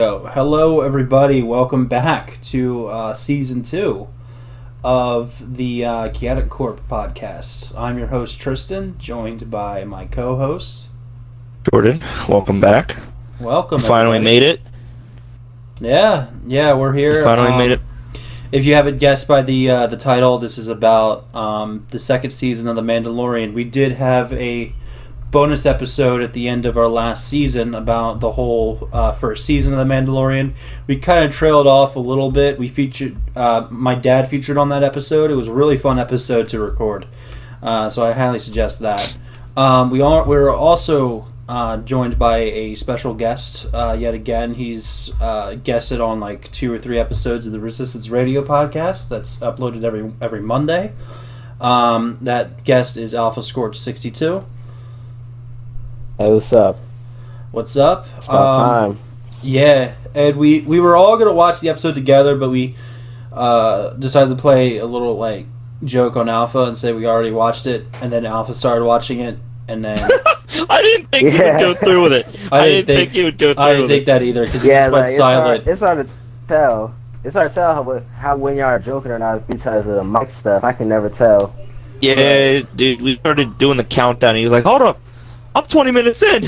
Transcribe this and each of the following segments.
Hello, everybody. Welcome back to season 2 of the ChaoticCorp podcast. I'm your host, Tristan, joined by my co-host, Jordan. Welcome back. Welcome. Finally made it. Yeah, we're here. Finally made it. If you haven't guessed by the title, this is about the second season of The Mandalorian. We did have a bonus episode at the end of our last season about the whole first season of The Mandalorian. We kind of trailed off a little bit. We featured my dad featured on that episode. It was a really fun episode to record, so I highly suggest that. We're also joined by a special guest yet again. He's guested on like 2 or 3 episodes of the Resistance Radio podcast that's uploaded every Monday. That guest is Alpha Scorch 62. Hey, what's up? What's up? It's about time. Yeah, and we were all gonna watch the episode together, but we decided to play a little like joke on Alpha and say we already watched it, and then Alpha started watching it, and then I didn't think he would go through with it. I didn't think he would go through. I didn't think that either because he just went silent. It's hard to tell. It's hard to tell how when y'all are joking or not because of the mic stuff. I can never tell. Yeah, dude, we started doing the countdown. And he was like, "Hold up, I'm 20 minutes in."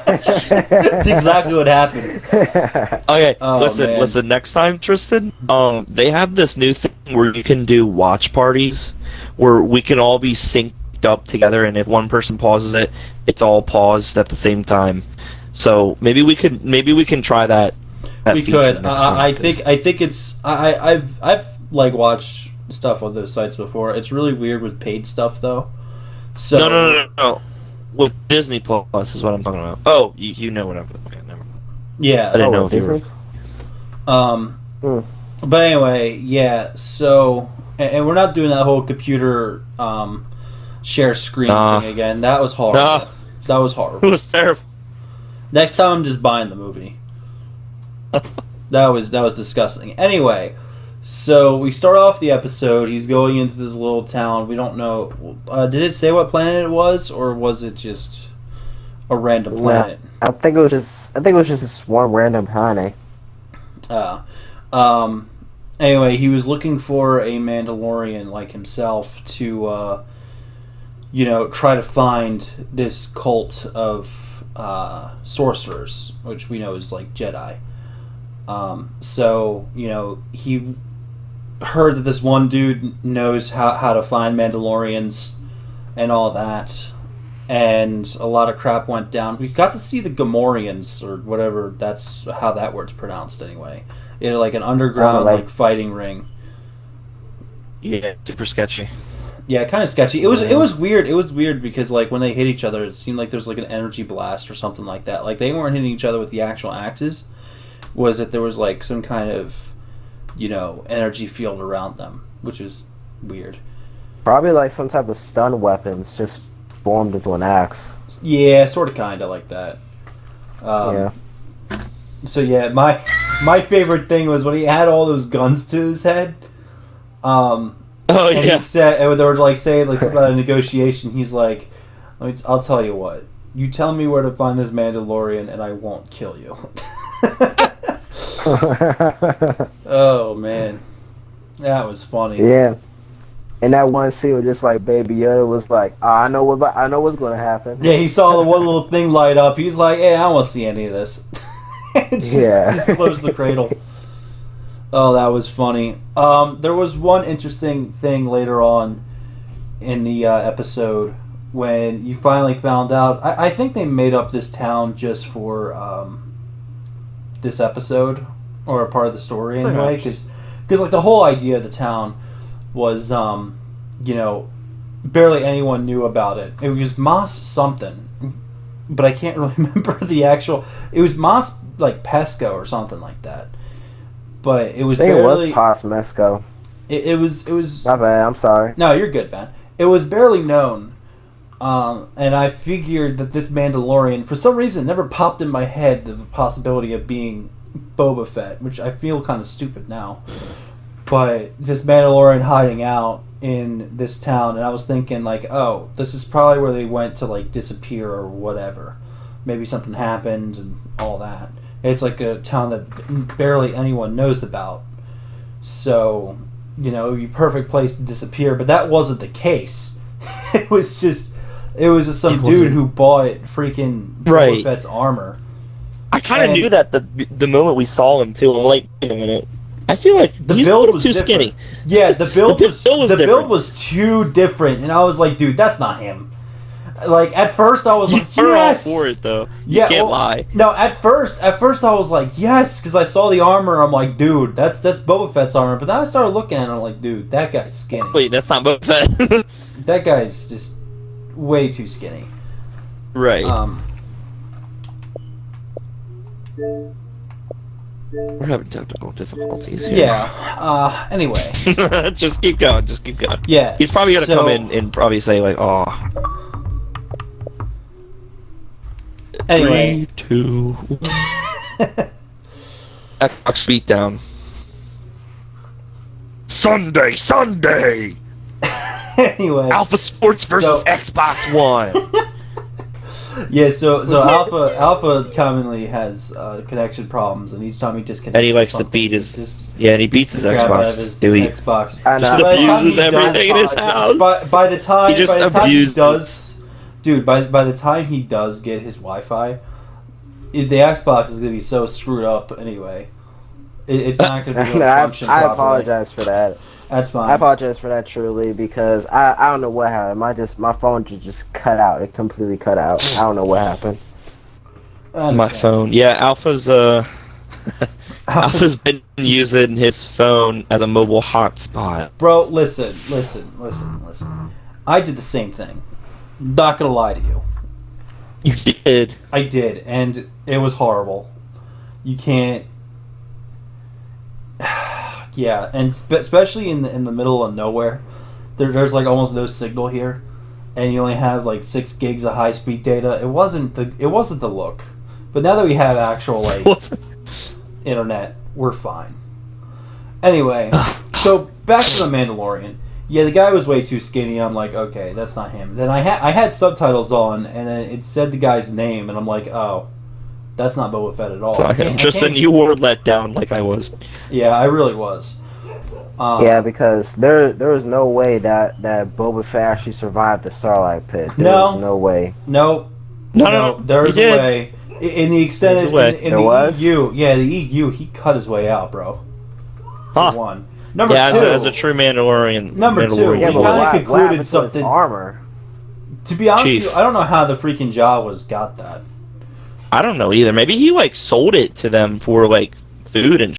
That's exactly what happened. Okay, listen. Next time, Tristan, they have this new thing where you can do watch parties, where we can all be synced up together, and if one person pauses it, it's all paused at the same time. So maybe we can try that. We could. I think it's. I've like watched stuff on those sites before. It's really weird with paid stuff though. So No. With Disney Plus is what I'm talking about. Oh, you know what I'm... Okay, never mind. Yeah. I didn't know if Disney? you were... But anyway, yeah, so... And we're not doing that whole computer share screen thing again. That was horrible. That was horrible. It was terrible. Next time I'm just buying the movie. That was disgusting. Anyway... So we start off the episode. He's going into this little town. We don't know. Did it say what planet it was, or was it just a random planet? I think it was just one random planet. Anyway, he was looking for a Mandalorian like himself to, try to find this cult of sorcerers, which we know is like Jedi. So he heard that this one dude knows how to find Mandalorians and all that, and a lot of crap went down. We got to see the Gamorreans, or whatever, that's how that word's pronounced anyway. It like an underground like fighting ring. Yeah, super sketchy. Yeah, kind of sketchy. It was weird. It was weird because like when they hit each other, it seemed like there's like an energy blast or something like that. Like they weren't hitting each other with the actual axes. Was that there was like some kind of energy field around them, which is weird. Probably like some type of stun weapons just formed into an axe. Yeah, sort of, kind of like that. Yeah. So yeah, my favorite thing was when he had all those guns to his head. Oh and yeah. He said, and they were like saying like something about a negotiation. He's like, "I'll tell you what. You tell me where to find this Mandalorian, and I won't kill you." Oh man, that was funny. Yeah, and that one scene was just like Baby Yoda was like, I know what's gonna happen. Yeah, he saw the one little thing light up. He's like, "Hey, I don't want to see any of this." Just close the cradle. Oh, that was funny. There was one interesting thing later on in the episode when you finally found out. I think they made up this town just for this episode, or a part of the story anyway, because like the whole idea of the town was barely anyone knew about it. It was Mos something, but I can't really remember the actual. It was Mos like Pesco or something like that, but it was I think barely. it was Pos Mesco. It was. My bad. I'm sorry. No, you're good, man. It was barely known. And I figured that this Mandalorian, for some reason, never popped in my head the possibility of being Boba Fett, which I feel kind of stupid now. But this Mandalorian hiding out in this town, and I was thinking, like, oh, this is probably where they went to, like, disappear or whatever. Maybe something happened and all that. It's like a town that barely anyone knows about. So, you know, it'd be a perfect place to disappear. But that wasn't the case. It was just some dude who bought freaking Boba Fett's armor. I kind of knew that the moment we saw him too. I'm like, wait a minute. I feel like the he's build a little was too different. skinny. Yeah, the build build was too different, and I was like, dude, that's not him. Like at first, I was like, yes, all for it though. You can't lie. No, at first I was like, yes, because I saw the armor. I'm like, dude, that's Boba Fett's armor. But then I started looking at it, and I'm like, dude, that guy's skinny. Wait, that's not Boba Fett. That guy's just way too skinny. Right. We're having technical difficulties here. Yeah. Anyway. Just keep going. Just keep going. Yeah. He's probably gonna come in and probably say like, "Oh." Anyway. 3, 2, 1. Xbox beatdown. Sunday. Anyway. Alpha Sports versus Xbox One. Yeah, so Alpha commonly has connection problems, and each time he disconnects, and he likes to beat his and he beats his Xbox. Just abuses everything in his house. By the time he just he does, dude, by the time he does get his Wi-Fi, the Xbox is gonna be so screwed up anyway. It's not gonna be able to function properly. I apologize for that. That's fine. I apologize for that truly because I don't know what happened. My phone just cut out. It completely cut out. I don't know what happened. My phone. Yeah, Alpha's Alpha's been using his phone as a mobile hotspot. Bro, listen. I did the same thing. Not gonna lie to you. You did. I did, and it was horrible. You can't. Yeah, and especially in the middle of nowhere, there's like almost no signal here, and you only have like 6 gigs of high speed data. It wasn't the look, but now that we have actual like internet, we're fine. Anyway, so back to the Mandalorian. Yeah, the guy was way too skinny. I'm like, okay, that's not him. Then I had subtitles on, and then it said the guy's name, and I'm like, oh. That's not Boba Fett at all. Tristan, you were let down like I was. Yeah, I really was. Yeah, because there was no way that Boba Fett actually survived the Starlight Pit. There was no way. No. There is a way. In the extended, in the EU, the EU, he cut his way out, bro. For one. Number two, as a true Mandalorian. Number two, we kind of concluded something. Armor. To be honest with you, I don't know how the freaking Jawas got that. I don't know either. Maybe he like sold it to them for like food and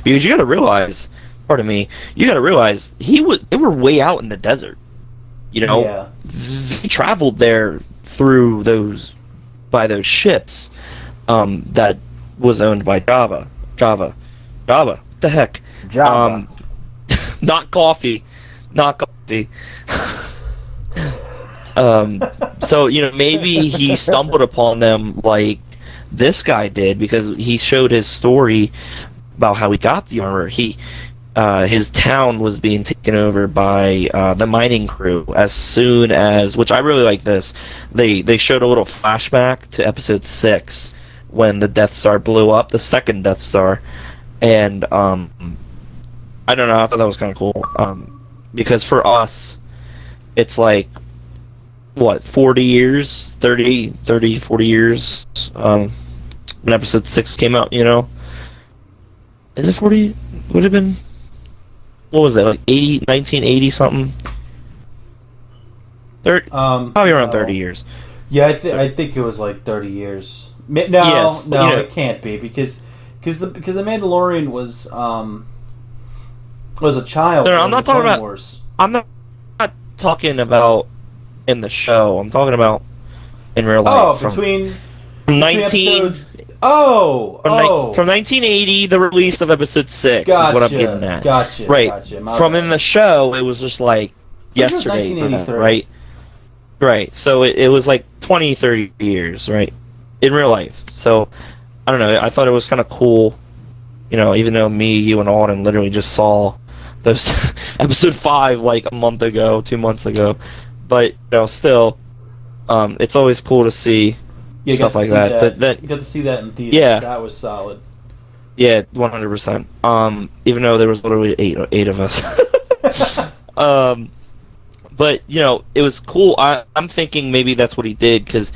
because you got to realize, pardon me, you got to realize they were way out in the desert. You know, they traveled there through those ships that was owned by Java. What the heck? Java. Not coffee. So you know, maybe he stumbled upon them like this guy did because he showed his story about how he got the armor. His town was being taken over by the mining crew as soon as, which I really like this. They showed a little flashback to episode 6 when the Death Star blew up, the second Death Star, and I don't know. I thought that was kind of cool because for us, it's like. What, 40 years? 40 years when episode 6 came out, you know? Is it 40? Would have been... What was that, like 1980 something? Probably around 30 years. Yeah, I think it was like 30 years. No, it can't be because the Mandalorian was a child. No, I'm not talking about... Wars. I'm not talking about in the show. I'm talking about in real life. From 1980, the release of episode 6 is what I'm getting at. Gotcha. Right. From in the show, it was just like yesterday, right? Right. So it was like 20, 30 years, right? In real life. So I don't know. I thought it was kind of cool. You know, even though me, you, and Alden literally just saw those episode 5 like a month ago, 2 months ago. But you know, still, it's always cool to see Yeah, stuff like that. But then you got to see that in theaters. Yeah. That was solid. Yeah, 100%. Even though there was literally eight of us. But it was cool. I'm thinking maybe that's what he did, because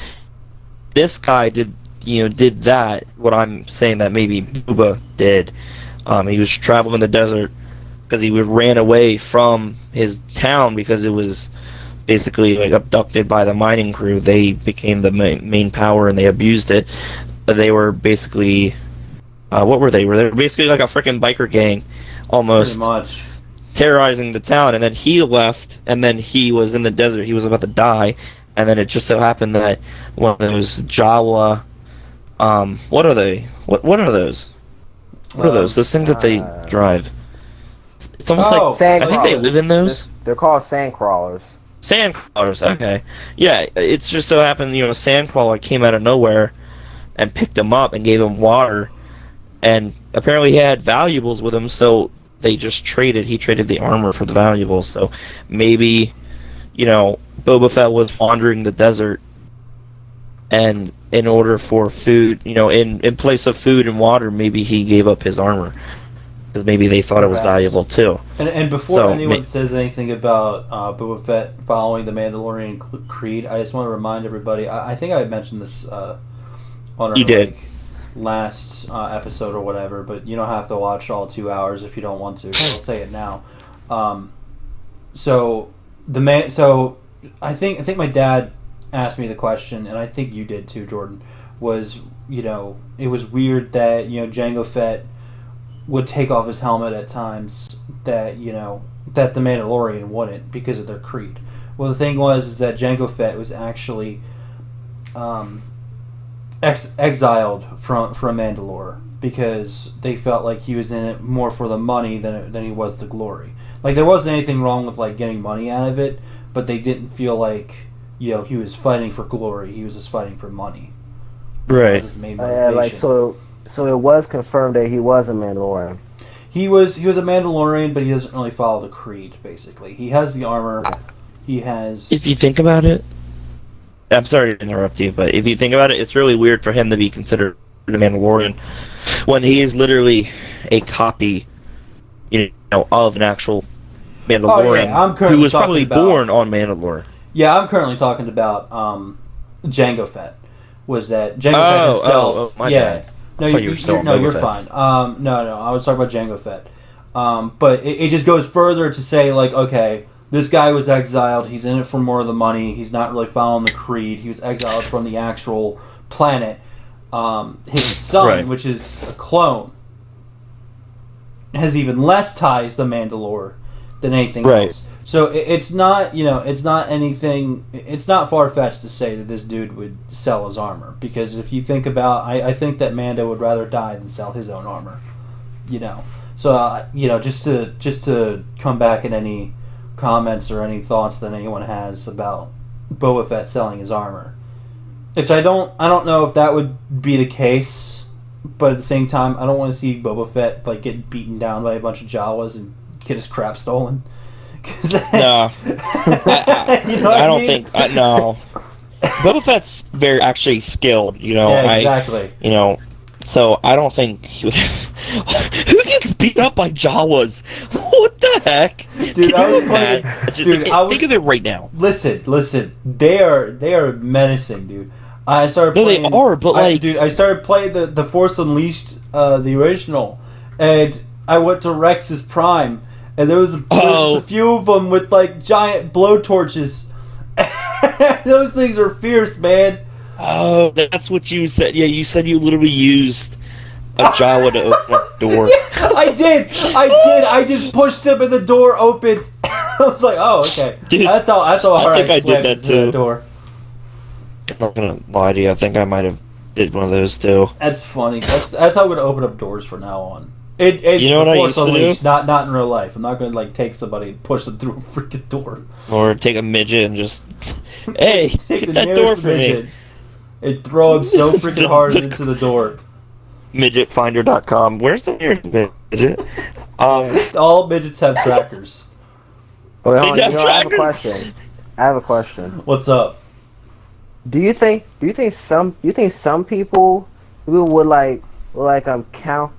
this guy did that. What I'm saying that maybe Booba did. He was traveling the desert because he ran away from his town because it was basically like abducted by the mining crew. They became the main power and they abused it. They were basically what were they? They were basically like a freaking biker gang, almost. Pretty much. Terrorizing the town, and then he left, and then he was in the desert. He was about to die, and then it just so happened that one of those Jawa, what are they? What are those? What are those? Those things that they drive. It's almost like I think they live in those. They're called sand crawlers. Sand crawlers. Okay, yeah. It's just so happened, a sand crawler came out of nowhere and picked him up and gave him water, and apparently he had valuables with him, so they just traded. He traded the armor for the valuables. So maybe, Boba Fett was wandering the desert, and in order for food, in place of food and water, maybe he gave up his armor because maybe they thought it was valuable too. And before anyone says anything about Boba Fett following the Mandalorian creed, I just want to remind everybody. I think I mentioned this on our last episode or whatever, but you don't have to watch all 2 hours if you don't want to. I'll say it now. So I think my dad asked me the question, and I think you did too, Jordan. Was it was weird that Jango Fett would take off his helmet at times that that the Mandalorian wouldn't because of their creed. Well, the thing is that Jango Fett was actually exiled from Mandalore because they felt like he was in it more for the money than he was the glory. Like, there wasn't anything wrong with like getting money out of it, but they didn't feel like he was fighting for glory. He was just fighting for money. Right. So it was confirmed that he was a Mandalorian. He was a Mandalorian, but he doesn't really follow the creed. Basically, he has the armor. He has. If you think about it. I'm sorry to interrupt you, but if you think about it, it's really weird for him to be considered a Mandalorian when he is literally a copy, of an actual Mandalorian who was probably born on Mandalore. Yeah, I'm currently talking about Jango Fett. Was that Jango Fett himself? Oh, my bad. No, you're fine. No, I was talking about Jango Fett. But it just goes further to say, like, okay, this guy was exiled. He's in it for more of the money. He's not really following the creed. He was exiled from the actual planet. His son, which is a clone, has even less ties to Mandalore than anything else. So it's not, it's not anything. It's not far fetched to say that this dude would sell his armor, because if you think about, I think that Mando would rather die than sell his own armor. So just to come back in any comments or any thoughts that anyone has about Boba Fett selling his armor, which I don't know if that would be the case, but at the same time, I don't want to see Boba Fett like get beaten down by a bunch of Jawas and get his crap stolen. No, I don't think. No, Boba Fett's very actually skilled. Yeah, exactly. So I don't think he would have... Who gets beat up by Jawas? What the heck? Dude, think of it right now. Listen. They are menacing, dude. I started playing... No, they are, but I started playing the Force Unleashed, the original, and I went to Rex's Prime, and there was just a few of them with, like, giant blowtorches. Those things are fierce, man. Oh, that's what you said. Yeah, you said you literally used a Jawa to open up the door. Yeah, I did. I just pushed him and the door opened. I was like, oh, okay. Dude, that's how hard I slammed into the door. I'm not gonna lie to you. I think I might have did one of those too. That's funny. That's how I'm gonna open up doors from now on. You know what I used to do? Not in real life. I'm not gonna like take somebody and push them through a freaking door. Or take a midget and just, hey, get that door for me. And throw him so freaking hard into the door. Midgetfinder.com. Where's the nearest midget? All midgets have trackers. Wait, hold on. I have a question. What's up? Do you think some people would count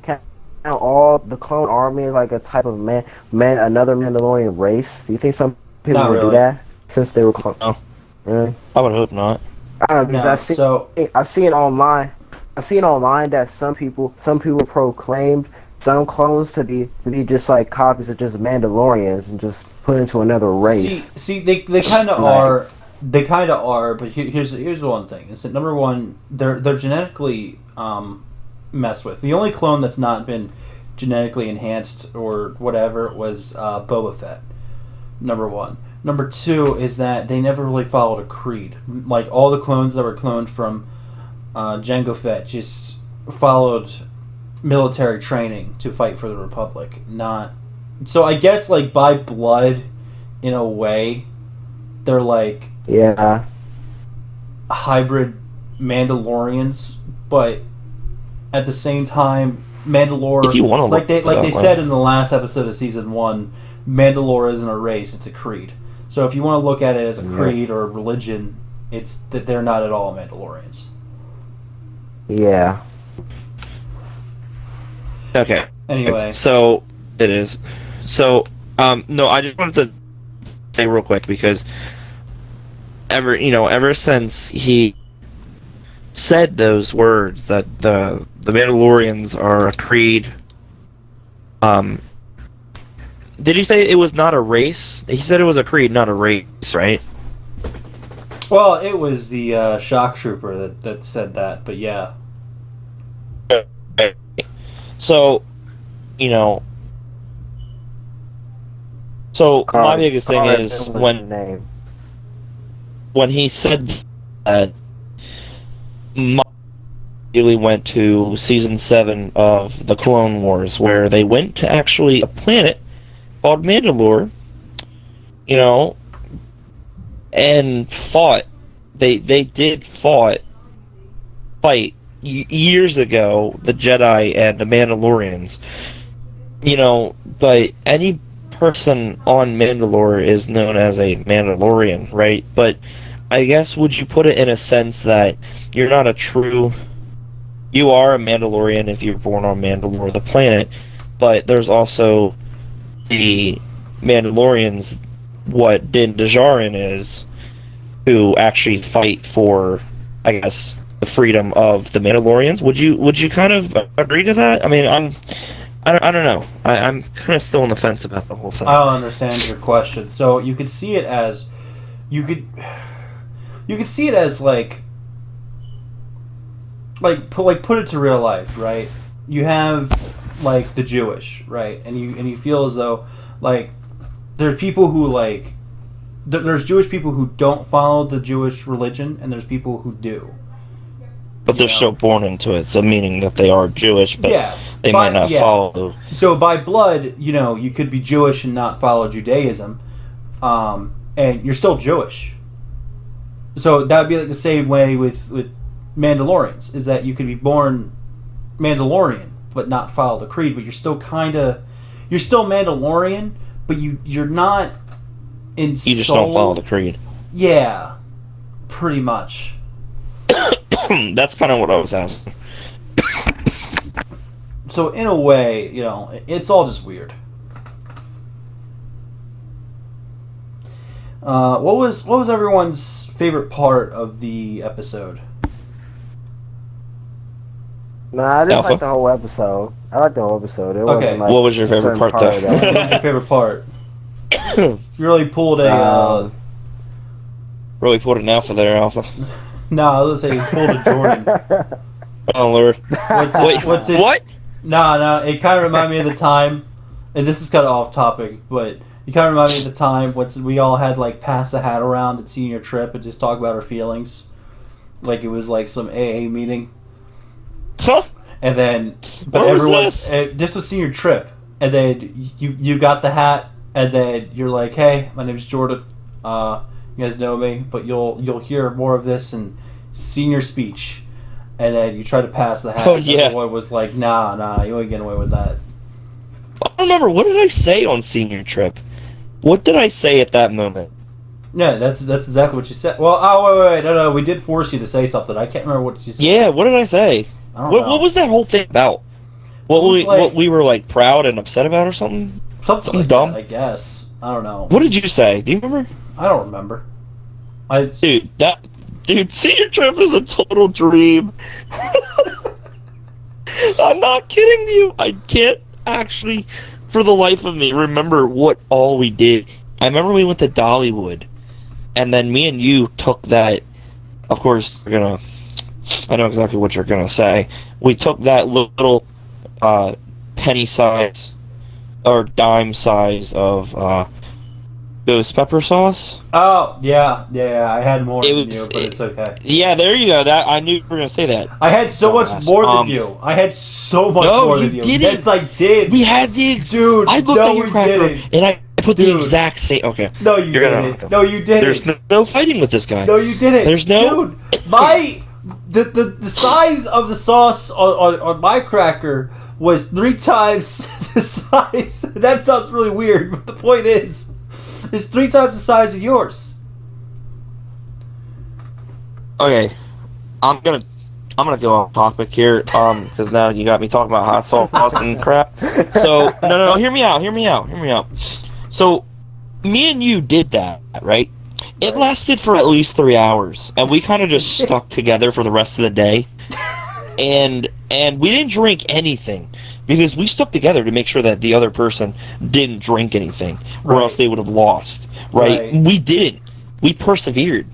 all the clone army as like a type of another Mandalorian race? Do you think some people Not would do really. that since they were clone? No, Really? I would hope not. I don't know because No, so I've seen online that some people proclaimed some clones to be just like copies of just Mandalorians and just put into another race. see, they kind of are. They kind of are, but here's the one thing: is that number one, they're genetically messed with. The only clone that's not been genetically enhanced or whatever was Boba Fett. Number one. Number two is that they never really followed a creed. Like all the clones that were cloned from Jango Fett just followed military training to fight for the Republic. Not so. I guess like by blood, in a way, they're like Yeah. hybrid Mandalorians, but at the same time, Mandalore, If you want to like they said in the last episode of season 1, Mandalore isn't a race; it's a creed. So if you want to look at it as a creed or a religion, it's that they're not at all Mandalorians. Yeah. Okay. Anyway, So it is. So no, I just wanted to say real quick because ever since he said those words that the Mandalorians are a creed, did he say it was not a race? He said it was a creed, not a race, right? well, it was the shock trooper that said that, but yeah. So, my biggest thing is when he said that, immediately went to season 7 of the Clone Wars, where they went to actually a planet called Mandalore, and fought. They did fight years ago, the Jedi and the Mandalorians. But any person on Mandalore is known as a Mandalorian, right? But I guess would you put it in a sense that you're not a true... You are a Mandalorian if you're born on Mandalore, the planet, but there's also the Mandalorians, what Din Djarin is, who actually fight for, I guess, the freedom of the Mandalorians. Would you kind of agree to that? I mean, I don't know. I'm kind of still on the fence about the whole thing. I don't understand your question. So you could see it as you could see it as like put it to real life, right? You have like the Jewish, right? And you feel as though like there's people who like there's Jewish people who don't follow the Jewish religion, and there's people who do. But they're still born into it, so meaning that they are Jewish, but they might not follow. So by blood, you could be Jewish and not follow Judaism, and you're still Jewish. So that would be like the same way with Mandalorians, is that you could be born Mandalorian but not follow the creed, but you're still Mandalorian, but you're not in You just don't follow the creed. Yeah, pretty much. That's kind of what I was asking. So in a way, it's all just weird. What was everyone's favorite part of the episode? Nah, I just like the whole episode. I like the whole episode. It wasn't like what was your favorite part, though? What was your favorite part? You really pulled a... really pulled an alpha there, Alpha. No, I was going to say you pulled a Jordan. Oh, Lord. What's it? What? No, it kind of reminded me of the time, and this is kind of off topic, but you kind of remind me of the time when we all had, like, pass the hat around at senior trip and just talk about our feelings. Like it was like some AA meeting. Huh? And then, but Where everyone, was this was senior trip, and then you got the hat, and then you're like, "Hey, my name's Jordan. You guys know me, but you'll hear more of this in senior speech." And then you try to pass the hat. Oh, yeah. And the boy was like, "Nah, you ain't getting away with that." I don't remember. What did I say on senior trip? What did I say at that moment? Yeah, that's exactly what you said. Well, wait, no, we did force you to say something. I can't remember what you said. Yeah, what did I say? I don't know. What was that whole thing about? What we were like proud and upset about or something? Something like dumb? that, I guess. I don't know. What did you say? Do you remember? I don't remember. Dude, senior trip is a total dream. I'm not kidding you. I can't actually, for the life of me, remember what all we did. I remember we went to Dollywood, and then me and you took that. Of course, I know exactly what you're gonna say. We took that little penny size or dime size of ghost pepper sauce. Oh, yeah, I had more than you, but it's okay. Yeah, there you go. That I knew you were gonna say that. I had so much more than you. I had so much more than you. Didn't. Yes, I did. We had dude. I looked at your cracker and I put the exact same. Okay. No, you didn't. No, you didn't. There's no fighting with this guy. No, you didn't. There's no. Dude, the size of the sauce on my cracker was 3 times the size. That sounds really weird, but the point is, it's 3 times the size of yours. Okay, I'm gonna go off topic here, because now you got me talking about hot sauce and crap. So no, hear me out. So me and you did that, right? It lasted for at least 3 hours, and we kind of just stuck together for the rest of the day, and we didn't drink anything because we stuck together to make sure that the other person didn't drink anything, or else they would have lost. Right? We didn't. We persevered.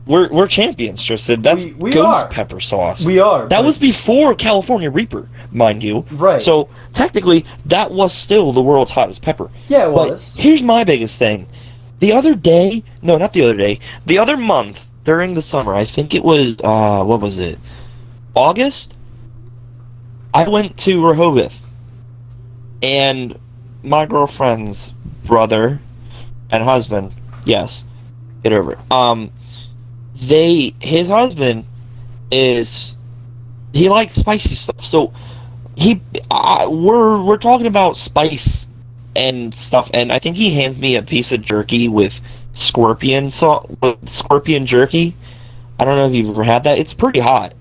We're champions, Tristan. That's ghost pepper sauce. We are. That was before California Reaper, mind you. Right. So technically, that was still the world's hottest pepper. Yeah, it was. But here's my biggest thing. The other month during the summer, I think it was what was it? August? I went to Rehoboth, and my girlfriend's brother and husband, yes, get over it. His husband he likes spicy stuff, so we're talking about spice and stuff, and I think he hands me a piece of jerky with scorpion jerky. I don't know if you've ever had that. It's pretty hot,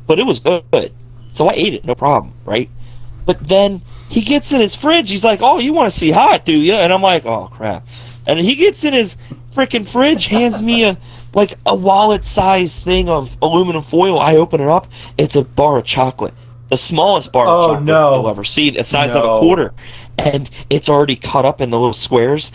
but it was good, so I ate it, no problem, right? But then he gets in his fridge. He's like, "Oh, you want to see hot, do you?" And I'm like, "Oh crap!" And he gets in his freaking fridge, hands me a wallet-sized thing of aluminum foil. I open it up. It's a bar of chocolate. The smallest bar of chocolate you'll ever see. The size of a quarter. And it's already cut up in the little squares.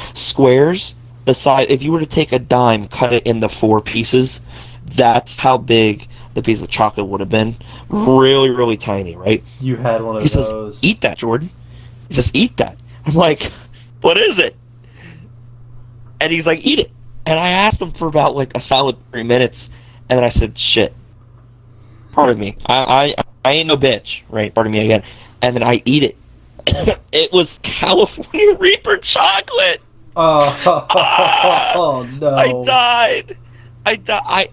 The size, if you were to take a dime, cut it into 4 pieces, that's how big the piece of chocolate would have been. Really, really tiny, right? You had one of those. He says, "Eat that, Jordan." He says, "Eat that." I'm like, "What is it?" And he's like, "Eat it." And I asked him for about a solid 3 minutes, and then I said, "Shit, pardon me, I ain't no bitch, right? Pardon me again." And then I eat it. It was California Reaper chocolate. Oh no! I died.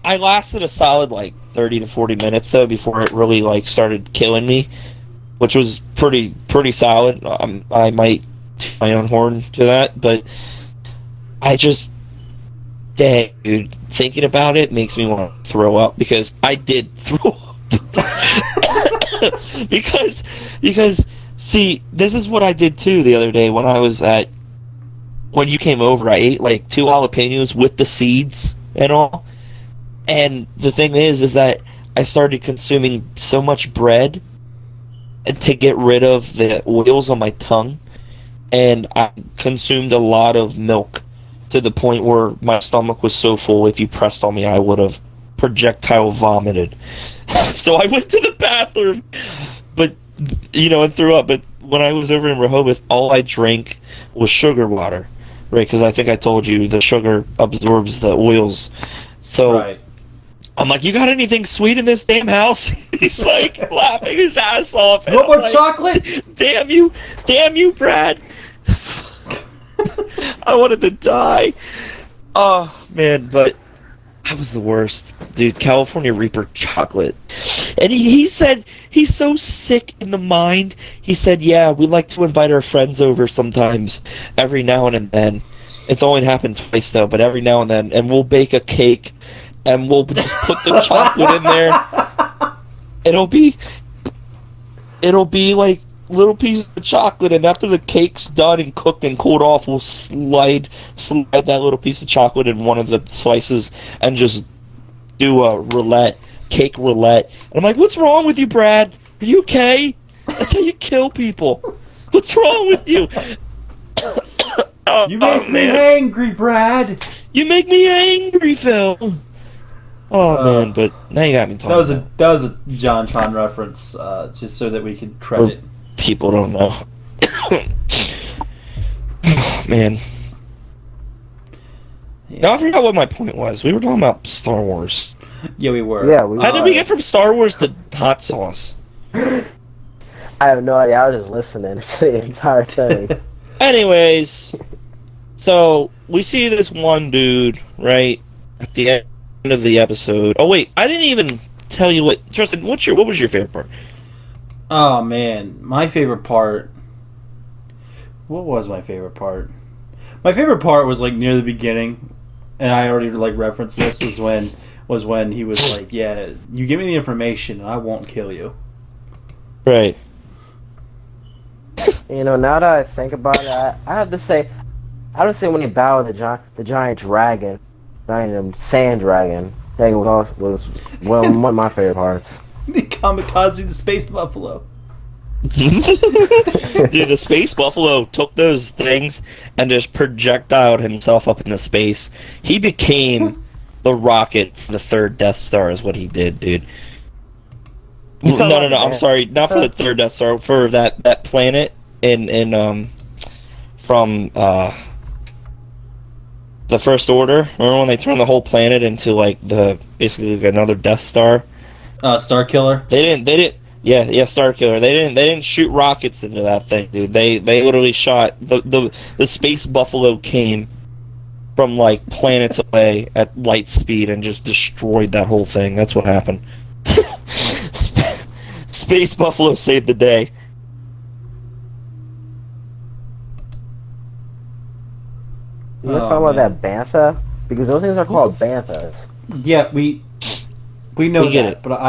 I lasted a solid 30 to 40 minutes though before it really started killing me, which was pretty solid. I might toot my own horn to that, but I just. Dang, dude, thinking about it makes me want to throw up because I did throw up. because see, this is what I did too the other day when you came over. I ate 2 jalapenos with the seeds and all. And the thing is that I started consuming so much bread to get rid of the oils on my tongue, and I consumed a lot of milk. To the point where my stomach was so full, if you pressed on me, I would have projectile vomited. So I went to the bathroom, and threw up. But when I was over in Rehoboth, all I drank was sugar water, right? Because I think I told you the sugar absorbs the oils. So I'm like, "You got anything sweet in this damn house?" He's laughing his ass off. What more chocolate? Damn you, Brad. I wanted to die. Oh, man, but I was the worst. Dude, California Reaper chocolate. And he said he's so sick in the mind. He said, "Yeah, we like to invite our friends over sometimes, every now and then." It's only happened twice though, but every now and then, and we'll bake a cake, and we'll just put the chocolate in there. It'll be like little pieces of chocolate, and after the cake's done and cooked and cooled off, we'll slide that little piece of chocolate in one of the slices and just do a cake roulette. And I'm like, what's wrong with you, Brad? Are you okay? That's how you kill people. What's wrong with you? You make me angry, Brad. You make me angry, Phil. Oh man, but now you got me talking. That was a JonTron reference, just so that we could credit. People don't know. Man. Yeah. Now I forgot what my point was. We were talking about Star Wars. Yeah, we were. Yeah, we were. How did we get from Star Wars to hot sauce? I have no idea. I was just listening to the entire thing. Anyways, so we see this one dude, right, at the end of the episode. Oh, wait, I didn't even tell you what... Tristan, what was your favorite part? Oh, man. My favorite part... What was my favorite part? My favorite part was, like, near the beginning, and I already, like, referenced this, was when he was like, yeah, you give me the information, and I won't kill you. Right. You know, now that I think about it, I have to say when he bowed the giant dragon, sand dragon, thing was one of my favorite parts. The kamikaze, the space buffalo. Dude, the space buffalo took those things and just projectiled himself up into space. He became the rocket for the third Death Star is what he did, dude. No, I'm sorry, not for the third Death Star, for that planet from the First Order. Remember when they turned the whole planet into like basically another Death Star? Star Killer. They didn't. Yeah, Star Killer. They didn't shoot rockets into that thing, dude. They literally shot the space buffalo came from like planets away at light speed and just destroyed that whole thing. That's what happened. Space buffalo saved the day. You just talking about that bantha? Because those things are called banthas. Yeah, we know we get that, it. But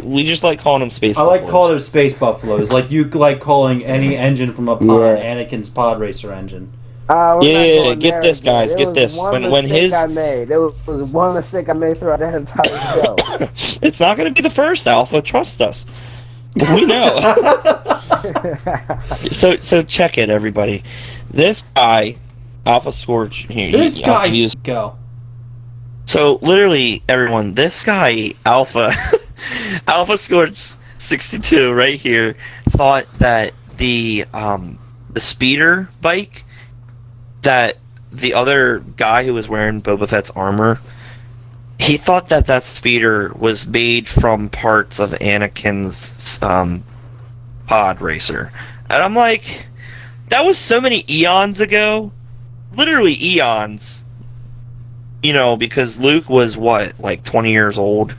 we just like calling them space. I buffaloes. like calling them space buffaloes. Like you like calling any engine from a pod, Anakin's pod racer engine. Get this, guys. Get this. When his I made, there was one mistake I made throughout that entire show. It's not going to be the first, Alpha. Trust us. We know. So check it, everybody. This guy, Alpha Scorch. Go. So literally, everyone, this guy, Alpha Scorch 62, right here, thought that the speeder bike that the other guy who was wearing Boba Fett's armor, he thought that speeder was made from parts of Anakin's pod racer. And I'm like, that was so many eons ago. Literally eons. You know, because Luke was, what, like 20 years old?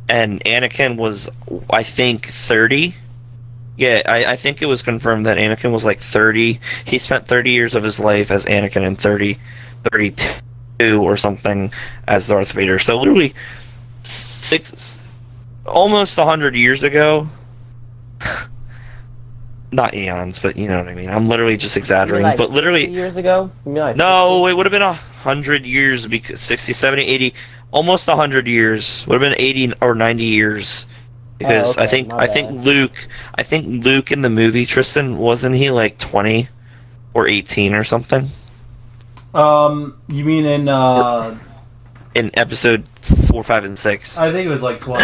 And Anakin was, I think, 30? Yeah, I think it was confirmed that Anakin was like 30. He spent 30 years of his life as Anakin and 32 or something as Darth Vader. So literally almost 100 years ago. Not eons, but you know what I mean. I'm literally just exaggerating. Like but literally years ago? Like no, 60? It would have been 100 years, because 60, 70, 80, almost 100 years. Would have been 80 or 90 years. Because I think Luke in the movie, Tristan, wasn't he like 20 or 18 or something? You mean in episode 4, 5, and 6? I think it was like 20.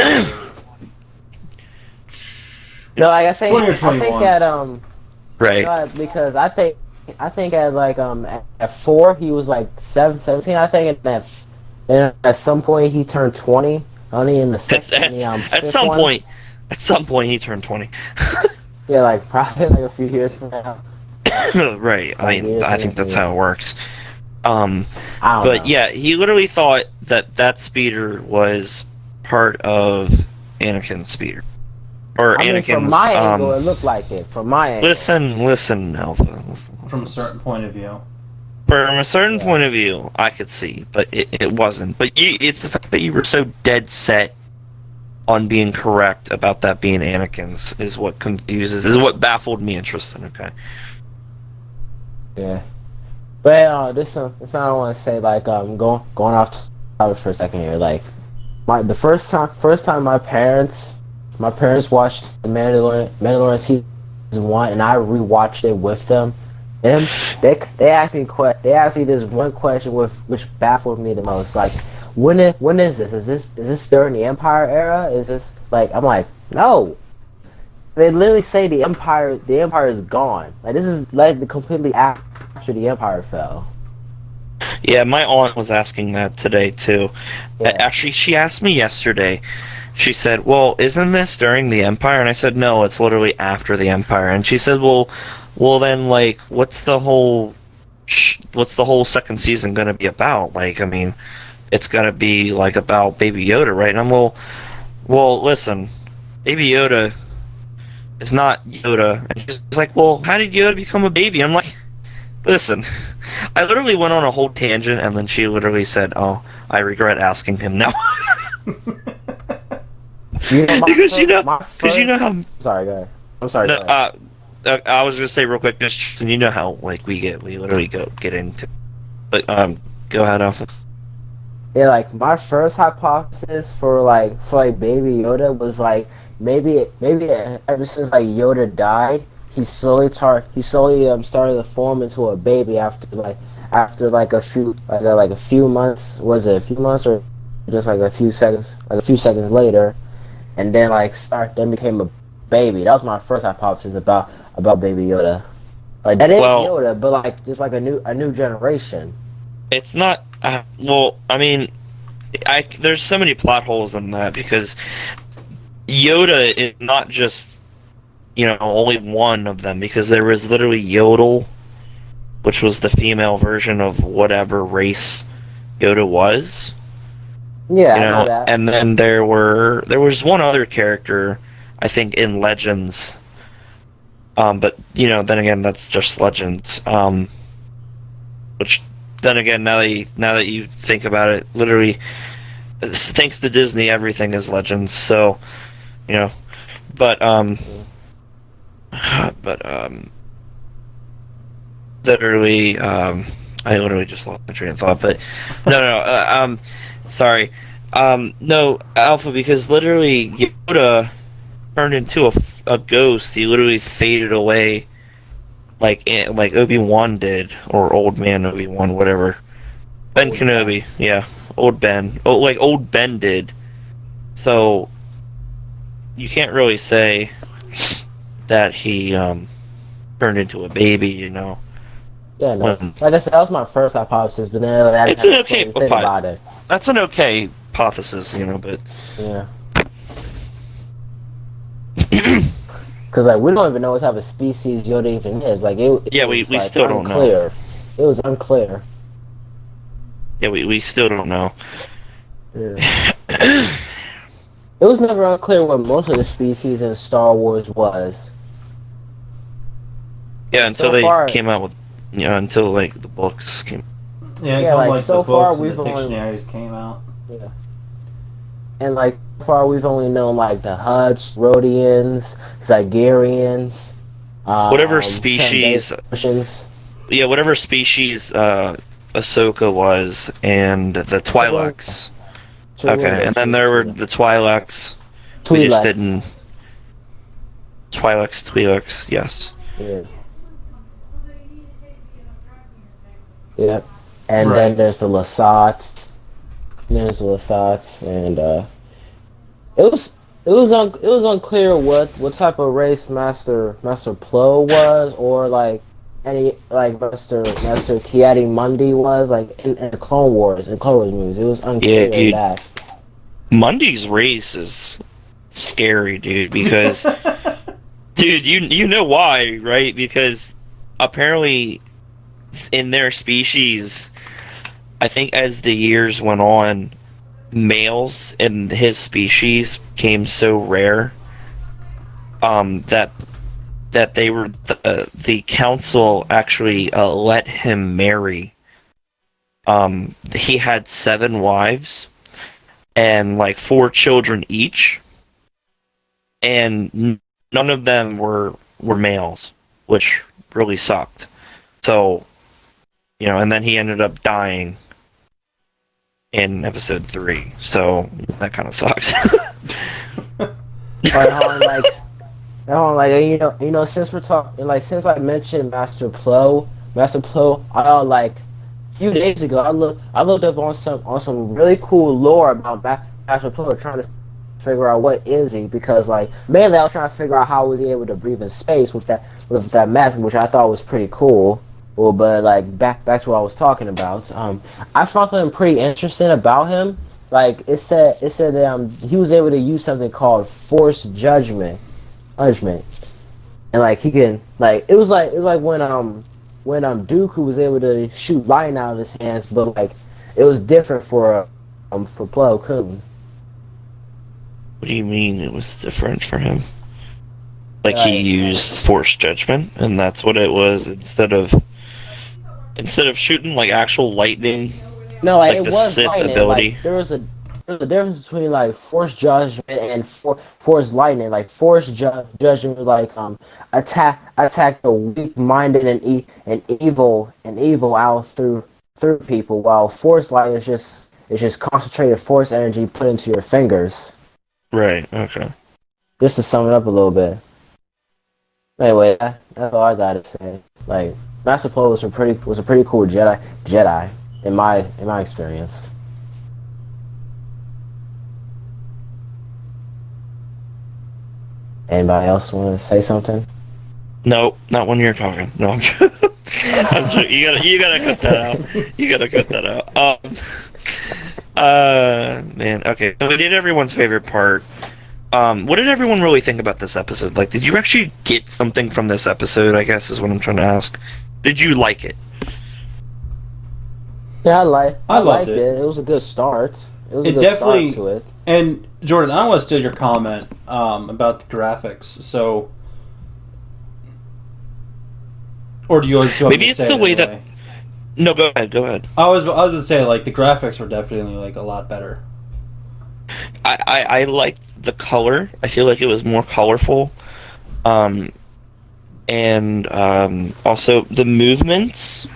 No, like I think 20 or 21. I think at right. Because I think at like at 4 he was like 17. I think at some point he turned 20. Only in the at some point he turned 20. Yeah, like probably like a few years from now. Right. I think that's how it works. But know. Yeah, he literally thought that speeder was part of Anakin's speeder. Or Anakin's. From my angle, it looked like it. From my angle. Listen, Alpha. Listen. From a certain point of view. From a certain point of view, I could see, but it wasn't. But it's the fact that you were so dead set on being correct about that being Anakin's is what baffled me and Tristan. Okay. Yeah. But this I don't want to say like going off topic for a second here. Like the first time my parents watched the Mandalorian season 1, and I rewatched it with them. They asked me this one question which baffled me the most. Like, when is this? Is this during the Empire era? Is this like, I'm like, no. They literally say the Empire is gone. Like, this is like completely after the Empire fell. Yeah, my aunt was asking that today too. Yeah. Actually, she asked me yesterday. She said, "Well, isn't this during the Empire?" And I said, "No, it's literally after the Empire." And she said, "Well, then, like, what's the whole second season gonna be about? Like, I mean, it's gonna be like about Baby Yoda, right?" And I'm well, listen, Baby Yoda is not Yoda. And she's like, "Well, how did Yoda become a baby?" I'm like, listen, I literally went on a whole tangent, and then she literally said, "Oh, I regret asking him now." Because you know how. Sorry, go ahead. I'm sorry. No, I was gonna say real quick, just you know how like we literally get into. But go ahead, Alpha. Yeah, like my first hypothesis for Baby Yoda was like maybe ever since like Yoda died, he slowly started to form into a baby after a few months. Was it a few months or just like a few seconds later, and then then became a baby. That was my first hypothesis about Baby Yoda. Like, that is Yoda, but like just like a new generation. It's not. Well, I mean, there's so many plot holes in that because Yoda is not just only one of them, because there was literally Yodel, which was the female version of whatever race Yoda was. Yeah, I know that. And then there was one other character, I think, in Legends. But then again, that's just Legends. Which then again, now that you think about it, literally, thanks to Disney, everything is Legends. So, but literally, I literally just lost my train of thought. But no, sorry. No, Alpha, because literally Yoda turned into a ghost. He literally faded away, like Obi-Wan did, or Old Man Obi-Wan, whatever. Ben Kenobi, yeah, Old Ben. Oh, like Old Ben did. So you can't really say that he turned into a baby, Yeah, no. Like I said, that was my first hypothesis, but then it's an okay about it. That's an okay hypothesis, but yeah. Because we don't even know what type of species Yoda even is. We still don't know. It was unclear. Yeah, we still don't know. Yeah. It was never unclear what most of the species in Star Wars was. Yeah, until they came out with, until the books came. Yeah, so far we've the dictionaries came out. Yeah. And so far we've only known the Hutts, Rhodians, Zygerians, whatever species. Yeah, whatever species Ahsoka was, and the Twi'leks. Okay, and then there were the Twi'leks. We just didn't. Twi'leks, yes. Yeah. Yeah. And then there's the Lasats. And it was unclear what type of race Master Plo was, or any Master Ki-Adi-Mundi was, in the Clone Wars movies. It was unclear that. Mundi's race is scary, dude, because dude, you know why, right? Because apparently in their species, I think as the years went on, males in his species became so rare that they were the council actually let him marry he had 7 wives and like 4 children each, and none of them were males, which really sucked. So, and then he ended up dying in episode 3. So that kind of sucks. Since we're talking, since I mentioned Master Plo, a few days ago, I looked up on some really cool lore about Master Plo, trying to figure out what is he, because mainly I was trying to figure out how was he able to breathe in space with that mask, which I thought was pretty cool. Well, but back to what I was talking about. I found something pretty interesting about him. It said that he was able to use something called Force Judgment, and he can it was like when Dooku was able to shoot lightning out of his hands, but it was different for Plo Koon. What do you mean it was different for him? He used Force Judgment, and that's what it was instead of shooting actual lightning. No, it the was Sith lightning. ability. There was a difference between Force Judgment and Force Lightning. Force Judgment attack the weak-minded and evil out through people, while Force Lightning is just concentrated Force energy put into your fingers. Right. Okay. Just to sum it up a little bit. Anyway, that's all I gotta say. Master Plo was a pretty cool Jedi in my experience. Anybody else want to say something? No, not when you're talking. No, I'm joking. You gotta cut that out. You gotta cut that out. Man. Okay, so we did everyone's favorite part. What did everyone really think about this episode? Did you actually get something from this episode, I guess is what I'm trying to ask. Did you like it? Yeah, I liked it. It was a good start. It was a good start to it. And Jordan, I don't want to steal your comment about the graphics. So, or do you just want maybe to it's say the way anyway? that? No, go ahead. I was going to say the graphics were definitely a lot better. I liked the color. I feel like it was more colorful, and also the movements.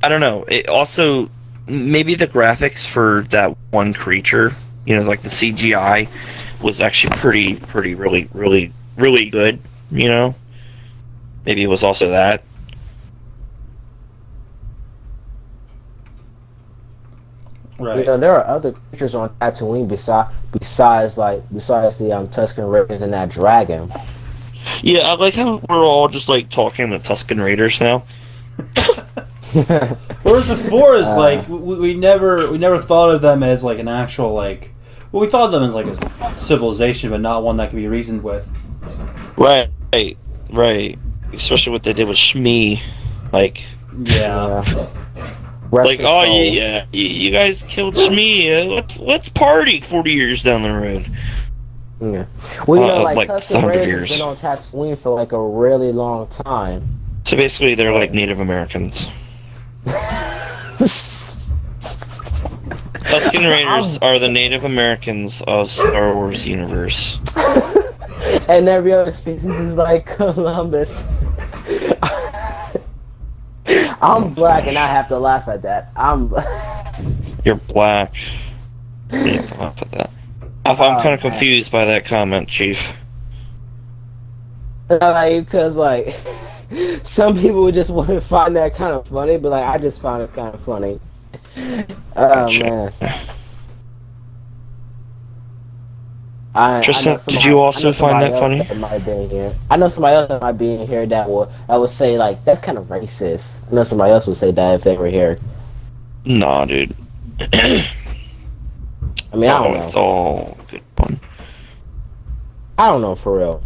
I don't know. It also maybe the graphics for that one creature, the CGI, was actually really good. Maybe it was also that. Right. There are other creatures on Tatooine besides the Tusken Raiders and that dragon. Yeah, I like how we're all just talking to Tusken Raiders now. Whereas before is we never thought of them as an actual we thought of them as a civilization, but not one that can be reasoned with. Right. Especially what they did with Shmi, Yeah. Yeah, you guys killed Shmi. Let's party 40 years down the road. Yeah. Well, Tusken 100 Raiders years. have been on Tatooine for a really long time. So basically, they're Native Americans. Tusken Raiders are the Native Americans of Star Wars universe. And every other species is like Columbus. I'm black and I have to laugh at that. You're black. You have to laugh at that. I'm kind of confused by that comment, Chief. Because some people would just want to find that kind of funny, but I just found it kind of funny. Oh man. Tristan, did you also find that funny? I know somebody else that might be in here that would say that's kind of racist. I know somebody else would say that if they were here. Nah, dude. I mean, I don't know. It's all good fun. I don't know for real.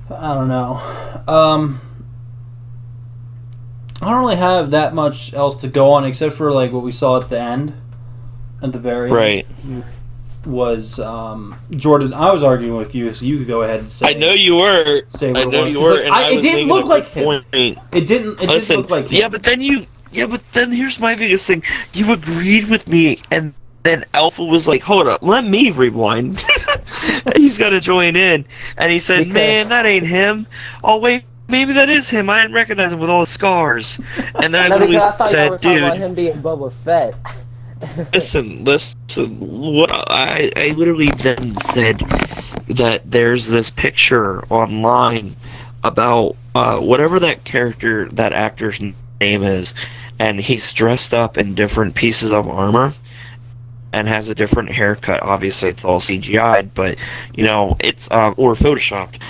I don't know. I don't really have that much else to go on except for what we saw at the end. At the very right. end. was Jordan. I was arguing with you, so you could go ahead and say. I know you were. Say what I know it was. you were. It didn't look like him. Point. It didn't look like him. Yeah, but then here's my biggest thing. You agreed with me, and then Alpha was like, "Hold up, let me rewind." He's got to join in, and he said, "Man, that ain't him." Oh wait. Maybe that is him. I didn't recognize him with all the scars. And then I literally said, "Dude, about him being Boba Fett." listen. What I literally then said that there's this picture online about whatever that character, that actor's name is, and he's dressed up in different pieces of armor and has a different haircut. Obviously, it's all CGI'd, but it's or photoshopped.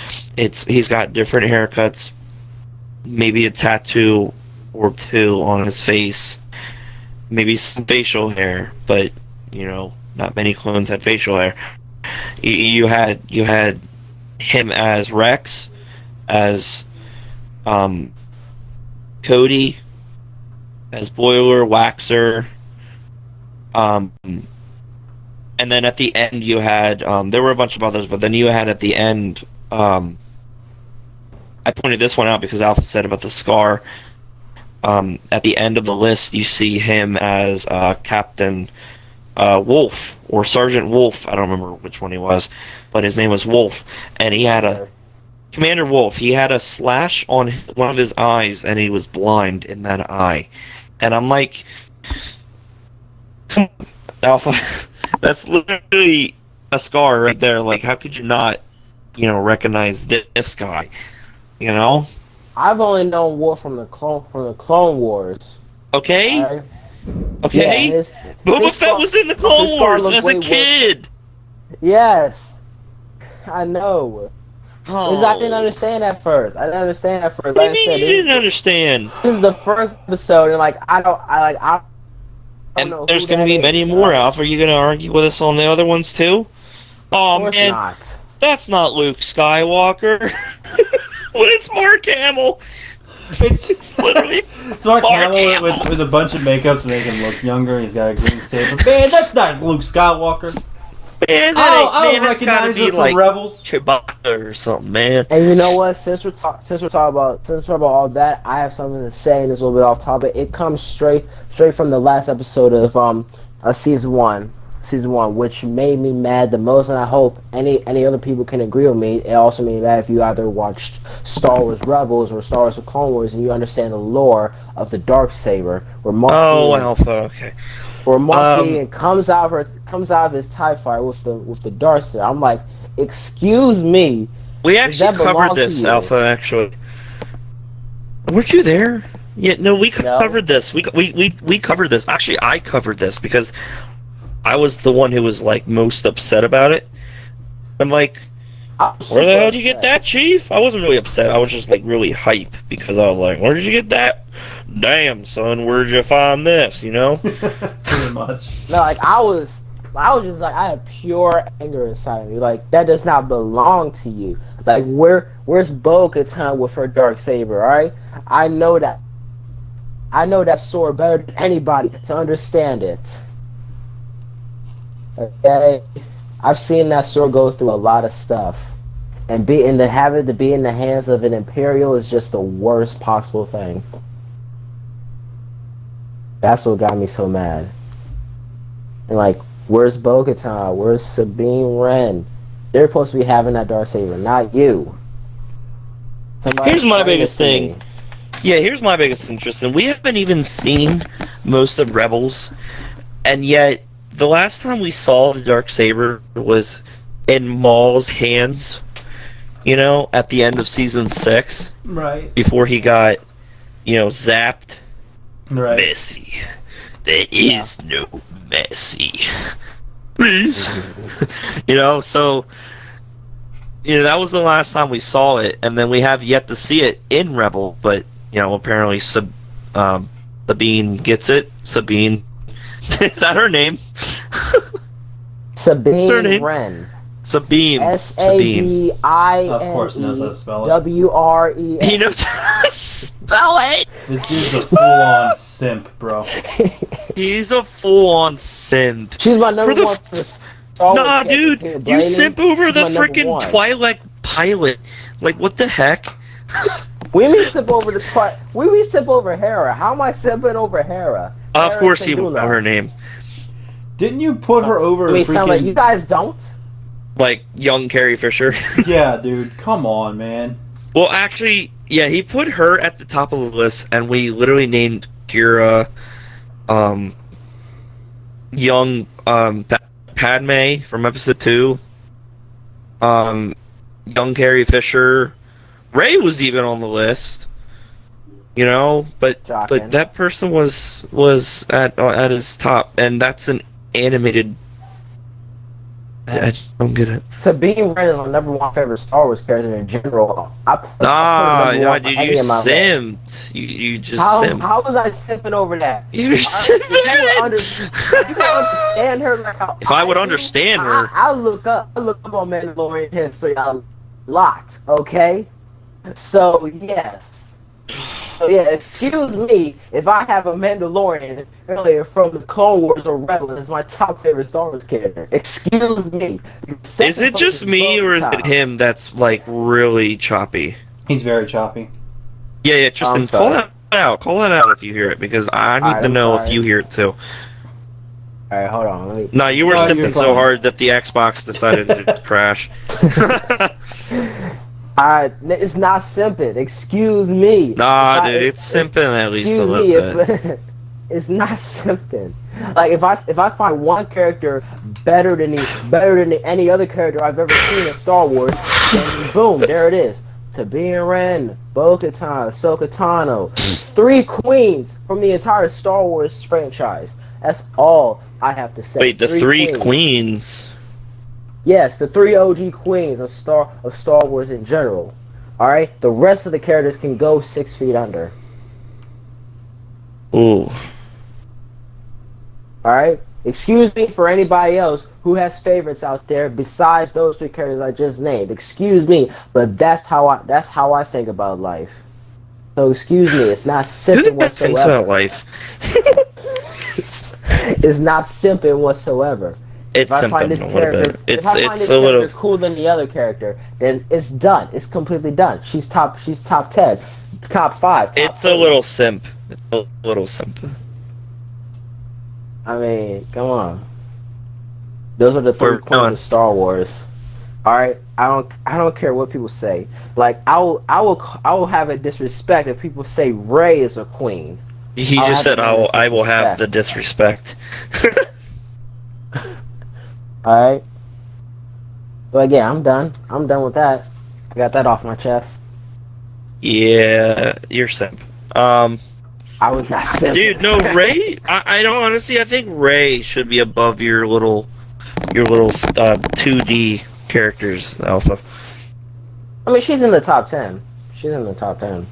He's got different haircuts, maybe a tattoo or two on his face, maybe some facial hair, but not many clones had facial hair. You had him as Rex, as Cody, as Boiler, Waxer, and then at the end you had there were a bunch of others, but then you had at the end I pointed this one out because Alpha said about the scar. At the end of the list, you see him as Captain Wolf or Sergeant Wolf. I don't remember which one he was, but his name was Wolf, and he had Commander Wolf. He had a slash on one of his eyes, and he was blind in that eye. And I'm like, come on, Alpha, that's literally a scar right there. Like, how could you not, recognize this guy? I've only known Wolf from the Clone Wars. Okay. Right? Okay. Yeah, Boba Fett was in the Clone Wars as a kid. Yes, I know. Oh. I didn't understand at first. Like What do you I mean said, you didn't understand? This is the first episode, and I don't And know there's who going to that be is. many more, Alpha. Are you going to argue with us on the other ones too? Oh Of course man, not. that's not Luke Skywalker. What it's Mark Hamill. It's literally It's Mark Hamill with a bunch of makeup to make him look younger. He's got a green saber. Man, that's not Luke Skywalker. Man, I don't recognize him from Rebels. Chewbacca or something, man. And you know what? Since we're talking about all that, I have something to say, and it's a little bit off topic. It comes straight from the last episode of season one, which made me mad the most, and I hope any other people can agree with me. It also made me mad if you either watched Star Wars Rebels or Star Wars The Clone Wars, and you understand the lore of the Darksaber, where Mark Alpha, okay. Where Moff Gideon comes out of his TIE fighter with the Darksaber. I'm like, excuse me. We actually covered this, Alpha. Actually, weren't you there? Yeah, no, we covered this. We covered this. Actually, I covered this because I was the one who was like most upset about it. I'm like, where the hell did you get that, Chief? I wasn't really upset. I was just like really hype because I was like, where did you get that? Damn, son, where'd you find this? Pretty much. No, like I was just like, I had pure anger inside of me. Like, that does not belong to you. Like, where's Bo-Katan with her Darksaber? All right, I know that sword better than anybody to understand it. Okay, I've seen that sword go through a lot of stuff, and have it to be in the hands of an Imperial is just the worst possible thing. That's what got me so mad. And like, where's Bo-Katan? Where's Sabine Wren? They're supposed to be having that Darksaber, not you. Here's my biggest thing. Yeah, here's my biggest thing, Tristan. We haven't even seen most of Rebels, and yet the last time we saw the Darksaber was in Maul's hands, at the end of season 6. Right. Before he got, zapped. Right. Messy. There is no Messy. Please. So that was the last time we saw it, and then we have yet to see it in Rebel, but apparently Sabine gets it. Sabine. Is that her name? Sabine Wren. Sabine. Sabine. Of course knows how to spell it. WREN. He knows how to spell it. This dude's a full-on simp, bro. He's a full-on simp. She's my number one. Star Wars Nah, character, dude, can you blame me? simp over He's the my number freaking one. Twilight pilot. Like, what the heck? We simp over the we simp over Hera. How am I simping over Hera? Of Hera course you Syndulla. know her name. Didn't you put her over? I mean, freaking... sound like you guys don't. Like, young Carrie Fisher. Yeah, dude. Come on, man. Well, actually, yeah, he put her at the top of the list, and we literally named Kira, young, Padme from episode 2, young Carrie Fisher. Rey was even on the list, you know, but that person was at his top, and that's an animated. I don't get it. Sabine Wren is my number one favorite Star Wars character in general. Dude, you simped. You just simped. How was I simping over that? You're simping. You understand her like how if I would understand her, I look up on Mandalorian history a lot. Okay, so yes. So yeah, excuse me if I have a Mandalorian earlier from the Clone Wars or Rebels as my top favorite Star Wars character. Excuse me. Is it just me or is it him that's like really choppy? He's very choppy. Yeah, Tristan, call that out. Call that out if you hear it, because I need to know if you hear it too. Alright, hold on. No, you were simping so hard that the Xbox decided to crash. It's not simping. Excuse me. Nah, dude, it's simping at least a little bit. It's not simping. Like if I find one character better than any other character I've ever seen in Star Wars, then boom, there it is. Sabine Wren, Bo-Katan, Ahsoka Tano, 3 queens from the entire Star Wars franchise. That's all I have to say. Wait, the 3 queens. Yes, the 3 OG queens of Star Wars in general. All right, the rest of the characters can go 6 feet under. Ooh. All right. Excuse me for anybody else who has favorites out there besides those 3 characters I just named. Excuse me, but that's how I think about life. So excuse me, it's not simping whatsoever. Thinks about life. It's not simping whatsoever. It's if I find this character, if I find this character cool than the other character, then it's done. It's completely done. She's top 10, top 5. It's a little simp. It's a little simp. I mean, come on. Those are the 3 queens of Star Wars. All right, I don't care what people say. Like I will have a disrespect if people say Rey is a queen. He just said I will have the disrespect. Alright. But yeah, I'm done. I'm done with that. I got that off my chest. Yeah, you're simp. I was not simp. Dude, no, Rey. I don't honestly. I think Rey should be above your little 2D characters, Alpha. I mean, she's in the top 10. She's in the top 10.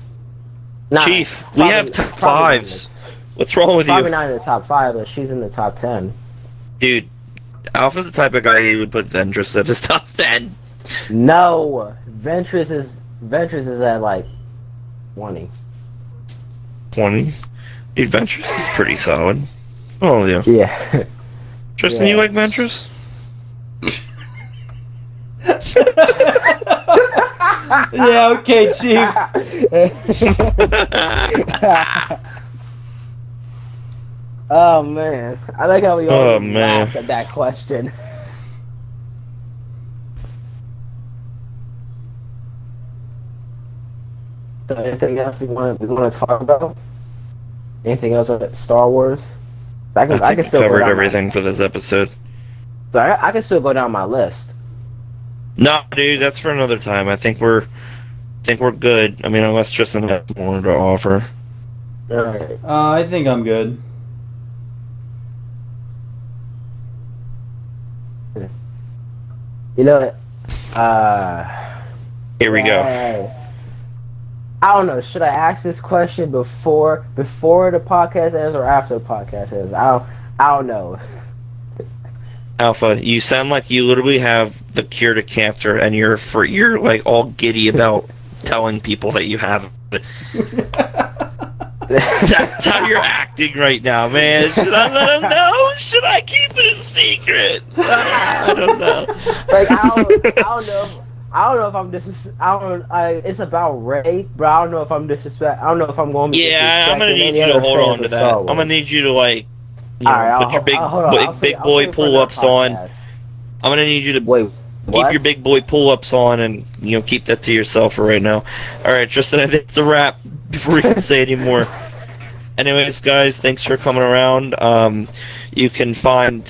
Chief, we have top 5s. What's wrong with you? Probably not in the top 5, but she's in the top 10. Dude, Alpha's the type of guy who would put Ventress at his top 10. No, Ventress is at like 20. 20? Dude, Ventress is pretty solid. Oh yeah. Yeah. Tristan, you like Ventress? Yeah, okay, Chief. Oh man, I like how we all laughed at that question. So, anything else we want to talk about? Anything else on Star Wars? I can still covered everything for this episode. So I can still go down my list. No, dude, that's for another time. I think we're good. I mean, unless Tristan has more to offer. All right. I think I'm good. You know, here we go. I don't know. Should I ask this question before the podcast ends or after the podcast ends? I don't know. Alpha, you sound like you literally have the cure to cancer, and you're like all giddy about telling people that you have it. That's how you're acting right now, man. Should I let him know? Should I keep it a secret? I don't know. Like I don't know. I don't know if I'm it's about Ray, but I don't know if I'm disrespect. I don't know if I'm going to be. Yeah, I'm gonna need you to hold on to that. I'm gonna need you to like, put your big boy pull ups on. I'm gonna need you to keep your big boy pull ups on, and keep that to yourself for right now. All right, Tristan, I think it's a wrap before we can say anymore. Anyways, guys, thanks for coming around. You can find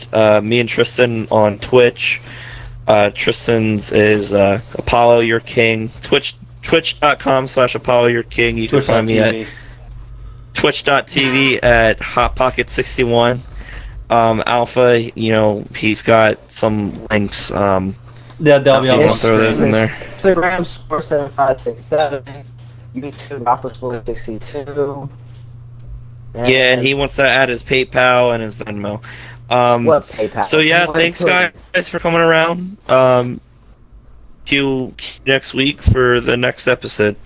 me and Tristan on Twitch. Tristan's is Apollo Your King. Twitch.com/Apollo Your King. You can find me at Twitch.tv at Hot Pocket 61. Alpha, he's got some links. They'll be on the throw those in there. Instagram Score7567. YouTube Alpha Score62. Yeah, and he wants to add his PayPal and his Venmo. What PayPal? So yeah, thanks guys for coming around. See you next week for the next episode.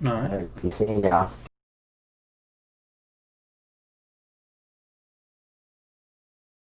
All right. Peace out.